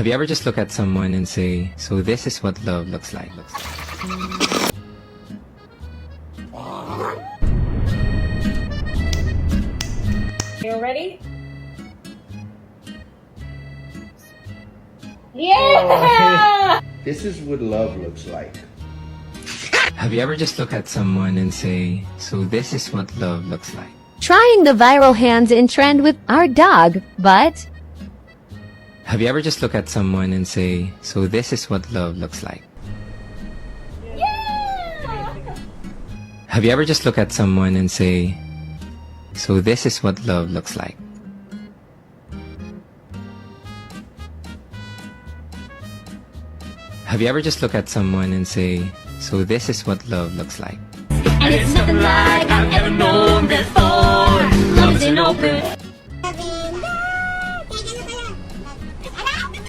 Have you ever just look at someone and say, so this is what love looks like? You ready? Yeah! This is what love looks like. Have you ever just look at someone and say, so this is what love looks like? Trying the viral hands-in trend with our dog, but Have you ever just look at someone and say, so this is what love looks like? Yeah! Have you ever just look at someone and say, so this is what love looks like? Have you ever just look at someone and say, so this is what love looks like? And it's nothing like I've ever known before. Love is an open